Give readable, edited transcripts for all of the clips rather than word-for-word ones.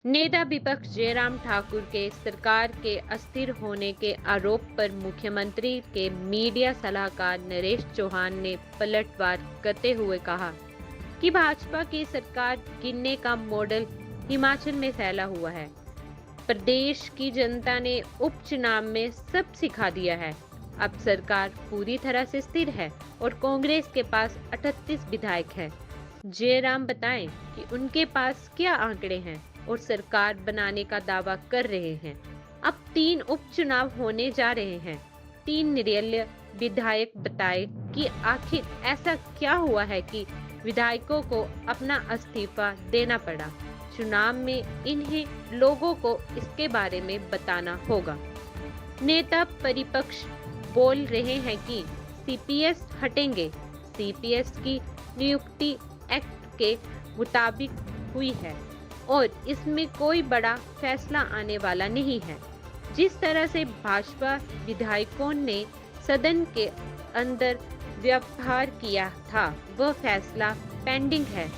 नेता विपक्ष जयराम ठाकुर के सरकार के अस्थिर होने के आरोप पर मुख्यमंत्री के मीडिया सलाहकार नरेश चौहान ने पलटवार करते हुए कहा कि भाजपा की सरकार गिनने का मॉडल हिमाचल में फैला हुआ है। प्रदेश की जनता ने उपचुनाव में सब सिखा दिया है। अब सरकार पूरी तरह से स्थिर है और कांग्रेस के पास 38 विधायक हैं। जयराम बताएं कि उनके पास क्या आंकड़े हैं और सरकार बनाने का दावा कर रहे हैं। अब 3 उपचुनाव होने जा रहे हैं। 3 निर्दलीय विधायक बताए कि आखिर ऐसा क्या हुआ है कि विधायकों को अपना इस्तीफा देना पड़ा। चुनाव में इन्हें लोगों को इसके बारे में बताना होगा। नेता प्रतिपक्ष बोल रहे हैं कि सीपीएस हटेंगे। सीपीएस की नियुक्ति एक्ट के मुताबिक हुई है और इसमें कोई बड़ा फैसला आने वाला नहीं है। जिस तरह से भाजपा विधायकों ने सदन के अंदर व्यवहार किया था, वह फैसला पेंडिंग है।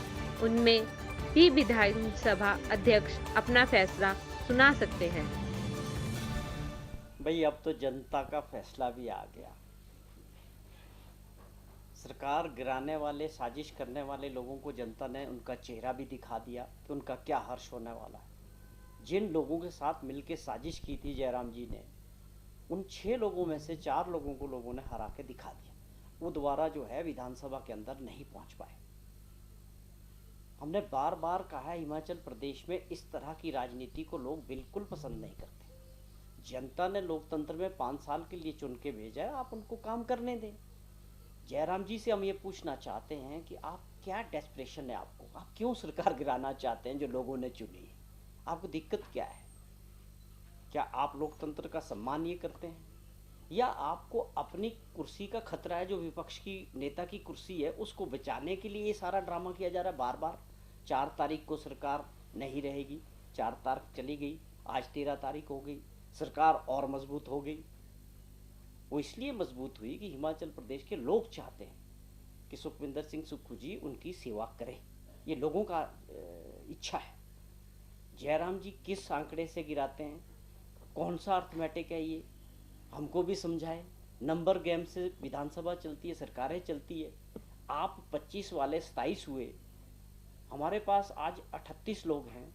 उनमें भी विधानसभा अध्यक्ष अपना फैसला सुना सकते हैं। भाई अब तो जनता का फैसला भी आ गया। सरकार गिराने वाले, साजिश करने वाले लोगों को जनता ने उनका चेहरा भी दिखा दिया कि उनका क्या हर्ष होने वाला है। जिन लोगों के साथ मिलकर साजिश की थी जयराम जी ने, उन 6 लोगों में से 4 लोगों को लोगों ने हरा के दिखा दिया। वो दोबारा जो है विधानसभा के अंदर नहीं पहुंच पाए। हमने बार बार कहा है, हिमाचल प्रदेश में इस तरह की राजनीति को लोग बिल्कुल पसंद नहीं करते। जनता ने लोकतंत्र में 5 साल के लिए चुन के भेजा है, आप उनको काम करने दें। जयराम जी से हम ये पूछना चाहते हैं कि आप क्या डेस्परेशन है आपको, आप क्यों सरकार गिराना चाहते हैं जो लोगों ने चुनी है? आपको दिक्कत क्या है? क्या आप लोकतंत्र का सम्मान ये करते हैं, या आपको अपनी कुर्सी का खतरा है? जो विपक्ष की नेता की कुर्सी है उसको बचाने के लिए ये सारा ड्रामा किया जा रहा है बार बार। 4 तारीख को सरकार नहीं रहेगी, 4 तारीख चली गई, आज 13 तारीख हो गई, सरकार और मजबूत हो गई। वो इसलिए मजबूत हुई कि हिमाचल प्रदेश के लोग चाहते हैं कि सुखविंदर सिंह सुक्खू जी उनकी सेवा करें। ये लोगों का इच्छा है। जयराम जी किस आंकड़े से गिराते हैं, कौन सा अर्थमेटिक है, ये हमको भी समझाए। नंबर गेम से विधानसभा चलती है, सरकारें चलती है। आप 25 वाले 27 हुए, हमारे पास आज 38 लोग हैं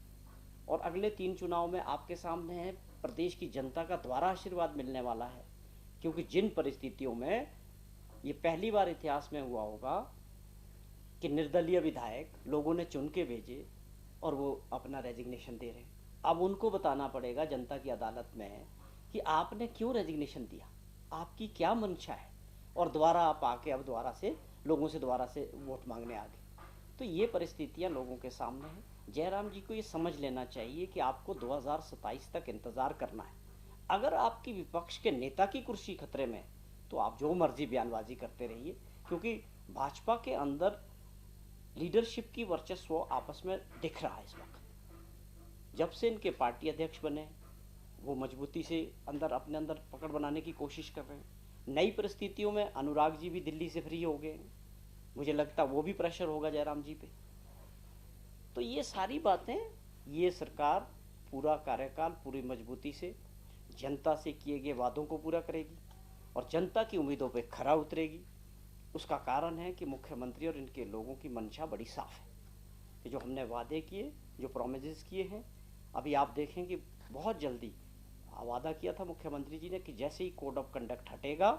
और अगले 3 चुनाव में आपके सामने है, प्रदेश की जनता का दोबारा आशीर्वाद मिलने वाला है। क्योंकि जिन परिस्थितियों में ये पहली बार इतिहास में हुआ होगा कि निर्दलीय विधायक लोगों ने चुन के भेजे और वो अपना रेजिग्नेशन दे रहे हैं। अब उनको बताना पड़ेगा जनता की अदालत में कि आपने क्यों रेजिग्नेशन दिया, आपकी क्या मंशा है, और दोबारा आप आके अब दोबारा से लोगों से दोबारा से वोट मांगने आ गए। तो ये परिस्थितियां लोगों के सामने हैं। जयराम जी को ये समझ लेना चाहिए कि आपको 2027 तक इंतजार करना है। अगर आपकी विपक्ष के नेता की कुर्सी खतरे में, तो आप जो मर्जी बयानबाजी करते रहिए, क्योंकि भाजपा के अंदर लीडरशिप की वर्चस्व आपस में दिख रहा है इस वक्त। जब से इनके पार्टी अध्यक्ष बने, वो मजबूती से अंदर अपने अंदर पकड़ बनाने की कोशिश कर रहे हैं। नई परिस्थितियों में अनुराग जी भी दिल्ली से फ्री हो गए, मुझे लगता वो भी प्रेशर होगा जयराम जी पे। तो ये सारी बातें, ये सरकार पूरा कार्यकाल पूरी मजबूती से जनता से किए गए वादों को पूरा करेगी और जनता की उम्मीदों पर खरा उतरेगी। उसका कारण है कि मुख्यमंत्री और इनके लोगों की मंशा बड़ी साफ है कि जो हमने वादे किए, जो प्रोमिस किए हैं, अभी आप देखें कि बहुत जल्दी वादा किया था मुख्यमंत्री जी ने कि जैसे ही कोड ऑफ कंडक्ट हटेगा,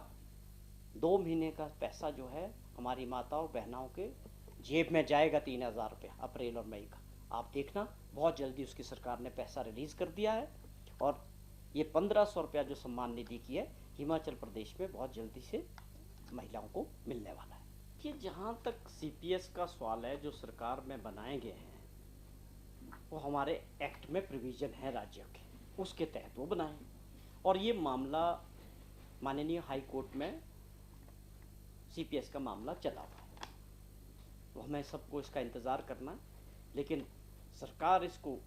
2 महीने का पैसा जो है हमारी माताओं बहनाओं के जेब में जाएगा, 3,000 रुपये अप्रैल और मई का। आप देखना बहुत जल्दी उसकी सरकार ने पैसा रिलीज कर दिया है और ये 1,500 रुपया जो सम्मान निधि की है, हिमाचल प्रदेश में बहुत जल्दी से महिलाओं को मिलने वाला है। कि जहाँ तक सीपीएस का सवाल है, जो सरकार में बनाए गए हैं वो हमारे एक्ट में प्रोविजन है राज्य के, उसके तहत वो बनाए। और ये मामला माननीय हाई कोर्ट में सीपीएस का मामला चला हुआ है, तो हमें सबको इसका इंतज़ार करना है। लेकिन सरकार इसको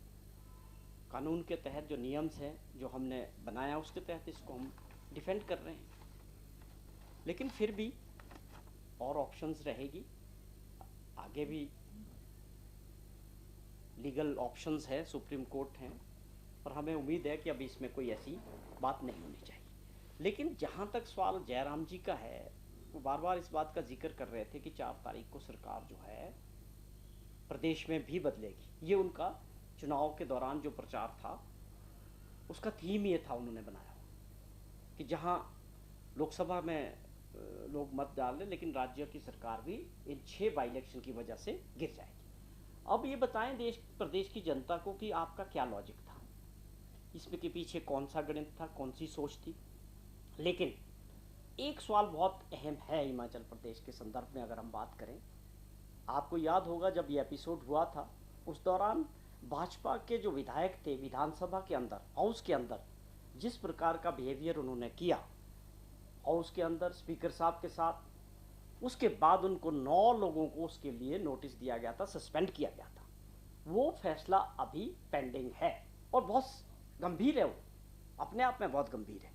कानून के तहत जो नियम्स हैं जो हमने बनाया उसके तहत इसको हम डिफेंड कर रहे हैं। लेकिन फिर भी और ऑप्शंस रहेगी, आगे भी लीगल ऑप्शंस है, सुप्रीम कोर्ट हैं, और हमें उम्मीद है कि अभी इसमें कोई ऐसी बात नहीं होनी चाहिए। लेकिन जहाँ तक सवाल जयराम जी का है, वो बार बार इस बात का जिक्र कर रहे थे कि 4 तारीख को सरकार जो है प्रदेश में भी बदलेगी। ये उनका चुनाव के दौरान जो प्रचार था उसका थीम ये था, उन्होंने बनाया कि जहाँ लोकसभा में लोग मत डाल लें, लेकिन राज्य की सरकार भी इन 6 बाई इलेक्शन की वजह से गिर जाएगी। अब ये बताएं देश प्रदेश की जनता को कि आपका क्या लॉजिक था, इसमें के पीछे कौन सा गणित था, कौन सी सोच थी। लेकिन एक सवाल बहुत अहम है हिमाचल प्रदेश के संदर्भ में अगर हम बात करें। आपको याद होगा जब ये एपिसोड हुआ था, उस दौरान भाजपा के जो विधायक थे विधानसभा के अंदर, हाउस के अंदर, जिस प्रकार का बिहेवियर उन्होंने किया हाउस के अंदर स्पीकर साहब के साथ, उसके बाद उनको 9 लोगों को उसके लिए नोटिस दिया गया था, सस्पेंड किया गया था। वो फैसला अभी पेंडिंग है और बहुत गंभीर है। वो अपने आप में बहुत गंभीर है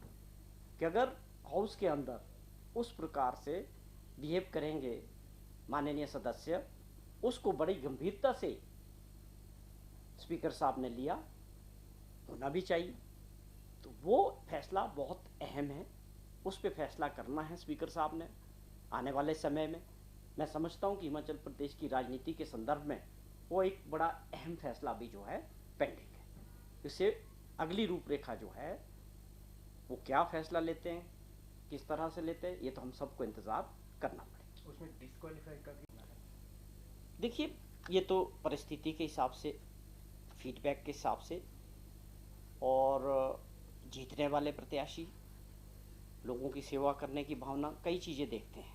कि अगर हाउस के अंदर उस प्रकार से बिहेव करेंगे माननीय सदस्य, उसको बड़ी गंभीरता से स्पीकर साहब ने लिया, होना भी चाहिए। तो वो फैसला बहुत अहम है, उस पर फैसला करना है स्पीकर साहब ने आने वाले समय में। मैं समझता हूँ कि हिमाचल प्रदेश की राजनीति के संदर्भ में वो एक बड़ा अहम फैसला भी जो है पेंडिंग है। इससे अगली रूपरेखा जो है वो क्या फैसला लेते हैं, किस तरह से लेते हैं, ये तो हम सबको इंतज़ार करना पड़ेगा। उसमें डिस्क्वालीफाई का भी है। देखिए, ये तो परिस्थिति के हिसाब से, फीडबैक के हिसाब से, और जीतने वाले प्रत्याशी लोगों की सेवा करने की भावना, कई चीज़ें देखते हैं।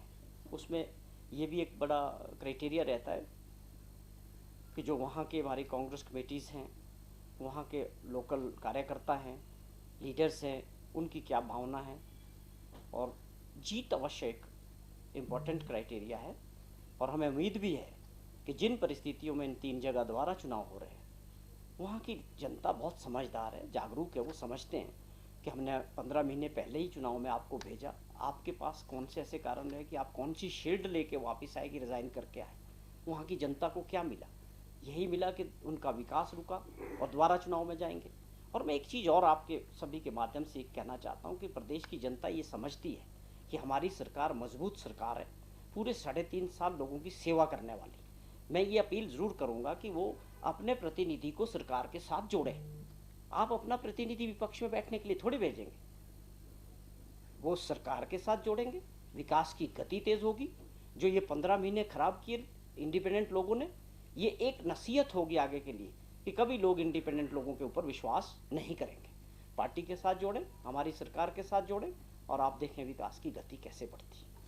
उसमें ये भी एक बड़ा क्राइटेरिया रहता है कि जो वहाँ के हमारी कांग्रेस कमेटीज़ हैं, वहाँ के लोकल कार्यकर्ता हैं, लीडर्स हैं, उनकी क्या भावना है। और जीत अवश्य एक इम्पॉर्टेंट क्राइटेरिया है। और हमें उम्मीद भी है कि जिन परिस्थितियों में इन 3 जगह दोबारा चुनाव हो रहे हैं, वहाँ की जनता बहुत समझदार है, जागरूक है। वो समझते हैं कि हमने 15 महीने पहले ही चुनाव में आपको भेजा, आपके पास कौन से ऐसे कारण रहे कि आप कौन सी शील्ड लेके वापस आए कि रिज़ाइन करके आए। वहाँ की जनता को क्या मिला? यही मिला कि उनका विकास रुका और दोबारा चुनाव में जाएंगे। और मैं एक चीज़ और आपके सभी के माध्यम से कहना चाहता हूँ कि प्रदेश की जनता ये समझती है कि हमारी सरकार मजबूत सरकार है, पूरे 3.5 साल लोगों की सेवा करने वाली। मैं ये अपील ज़रूर करूँगा कि वो अपने प्रतिनिधि को सरकार के साथ जोड़ें। आप अपना प्रतिनिधि विपक्ष में बैठने के लिए थोड़ी भेजेंगे, वो सरकार के साथ जोड़ेंगे, विकास की गति तेज होगी। जो ये 15 महीने खराब किए इंडिपेंडेंट लोगों ने, ये एक नसीहत होगी आगे के लिए कि कभी लोग इंडिपेंडेंट लोगों के ऊपर विश्वास नहीं करेंगे। पार्टी के साथ जोड़ें, हमारी सरकार के साथ जोड़ें, और आप देखें विकास की गति कैसे बढ़ती है।